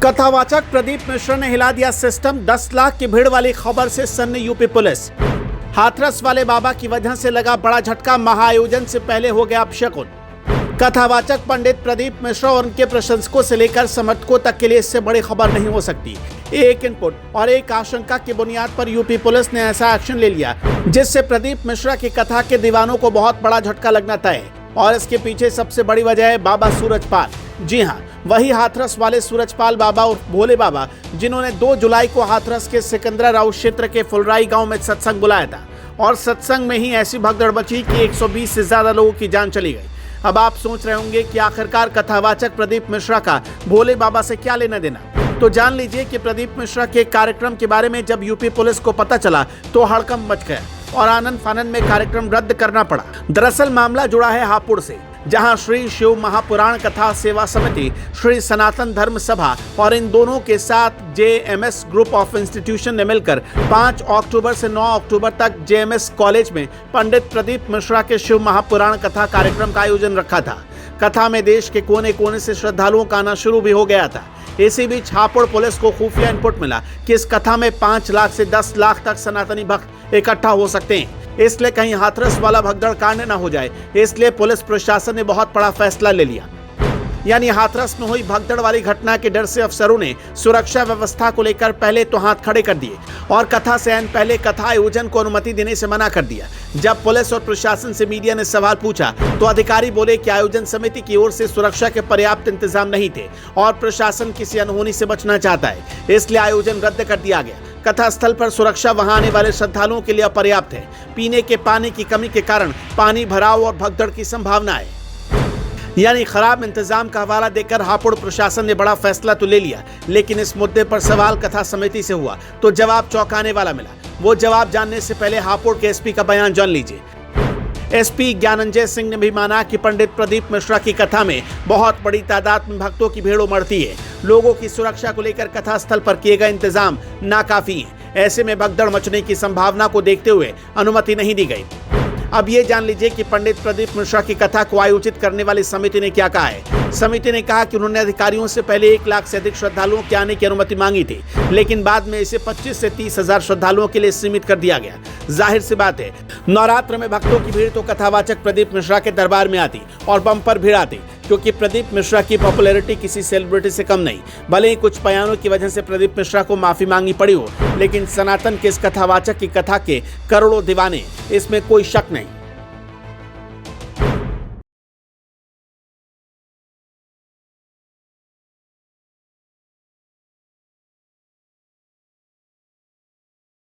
कथावाचक प्रदीप मिश्रा ने हिला दिया सिस्टम। 10 लाख की भीड़ वाली खबर से सन्नी यूपी पुलिस। हाथरस वाले बाबा की वजह से लगा बड़ा झटका, महाआयोजन से पहले हो गया अपशकुन। कथावाचक पंडित प्रदीप मिश्रा और उनके प्रशंसकों से लेकर समर्थकों तक के लिए इससे बड़ी खबर नहीं हो सकती। एक इनपुट और एक आशंका की बुनियाद पर यूपी पुलिस ने ऐसा एक्शन ले लिया जिससे प्रदीप मिश्रा की कथा के दीवानों को बहुत बड़ा झटका लगना तय है। और इसके पीछे सबसे बड़ी वजह है बाबा सूरजपाल। जी हाँ, वही हाथरस वाले सूरजपाल बाबा और भोले बाबा जिन्होंने 2 जुलाई को हाथरस के सिकंदरा राउत क्षेत्र के फुलराई गांव में सत्संग बुलाया था और सत्संग में ही ऐसी भगदड़ मची कि 120 से ज्यादा लोगों की जान चली गई। अब आप सोच रहे होंगे कि आखिरकार कथावाचक प्रदीप मिश्रा का भोले बाबा से क्या लेना देना। तो जान लीजिए कि प्रदीप मिश्रा के कार्यक्रम के बारे में जब यूपी पुलिस को पता चला तो हड़कंप मच गया और आनंद फानंद में कार्यक्रम रद्द करना पड़ा। दरअसल मामला जुड़ा है हापुड़ से, जहां श्री शिव महापुराण कथा सेवा समिति, श्री सनातन धर्म सभा और इन दोनों के साथ जेएमएस ग्रुप ऑफ इंस्टीट्यूशन ने मिलकर 5 अक्टूबर से 9 अक्टूबर तक जेएमएस कॉलेज में पंडित प्रदीप मिश्रा के शिव महापुराण कथा कार्यक्रम का आयोजन रखा था। कथा में देश के कोने कोने से श्रद्धालुओं का आना शुरू भी हो गया था। इसी बीच हापुड़ पुलिस को खुफिया इनपुट मिला कि इस कथा में 5 लाख से 10 लाख तक सनातनी भक्त इकट्ठा हो सकते हैं, इसलिए कहीं हाथरस वाला भगदड़ कांड न हो जाए, इसलिए पुलिस प्रशासन ने बहुत बड़ा फैसला ले लिया। यानी हाथरस में हुई भगदड़ वाली घटना के डर से अफसरों ने सुरक्षा व्यवस्था को लेकर पहले तो हाथ खड़े कर दिए और कथा से ऐन पहले कथा आयोजन को अनुमति देने से मना कर दिया। जब पुलिस और प्रशासन से मीडिया ने सवाल पूछा तो अधिकारी बोले कि आयोजन समिति की ओर से सुरक्षा के पर्याप्त इंतजाम नहीं थे और प्रशासन किसी अनहोनी से बचना चाहता है, इसलिए आयोजन रद्द कर दिया गया। कथा स्थल पर सुरक्षा वहां आने वाले श्रद्धालुओं के लिए अपर्याप्त है। पीने के पानी की कमी के कारण पानी भराव और भगदड़ की संभावना है। यानी खराब इंतजाम का हवाला देकर हापुड़ प्रशासन ने बड़ा फैसला तो ले लिया, लेकिन इस मुद्दे पर सवाल कथा समिति से हुआ तो जवाब चौंकाने वाला मिला। वो जवाब जानने से पहले हापुड़ के एसपी का बयान जान लीजिए। एसपी ज्ञानंजय सिंह ने भी माना कि पंडित प्रदीप मिश्रा की कथा में बहुत बड़ी तादाद में भक्तों की भीड़ उमड़ती है। लोगों की सुरक्षा को लेकर कथा स्थल पर किए गए इंतजाम नाकाफी है। ऐसे में भगदड़ मचने की संभावना को देखते हुए अनुमति नहीं दी गई। अब ये जान लीजिए कि पंडित प्रदीप मिश्रा की कथा को आयोजित करने वाली समिति ने क्या कहा है। समिति ने कहा कि उन्होंने अधिकारियों से पहले 1 लाख से अधिक श्रद्धालुओं के आने की अनुमति मांगी थी, लेकिन बाद में इसे 25 से 30 हजार श्रद्धालुओं के लिए सीमित कर दिया गया। जाहिर सी बात है, नवरात्र में भक्तों की भीड़ तो कथावाचक प्रदीप मिश्रा के दरबार में आती और बम्पर भीड़ आती, क्योंकि प्रदीप मिश्रा की पॉपुलैरिटी किसी सेलिब्रिटी से कम नहीं। भले ही कुछ बयानों की वजह से प्रदीप मिश्रा को माफी मांगनी पड़ी हो, लेकिन सनातन के इस कथावाचक की कथा के करोड़ों दीवाने, इसमें कोई शक नहीं।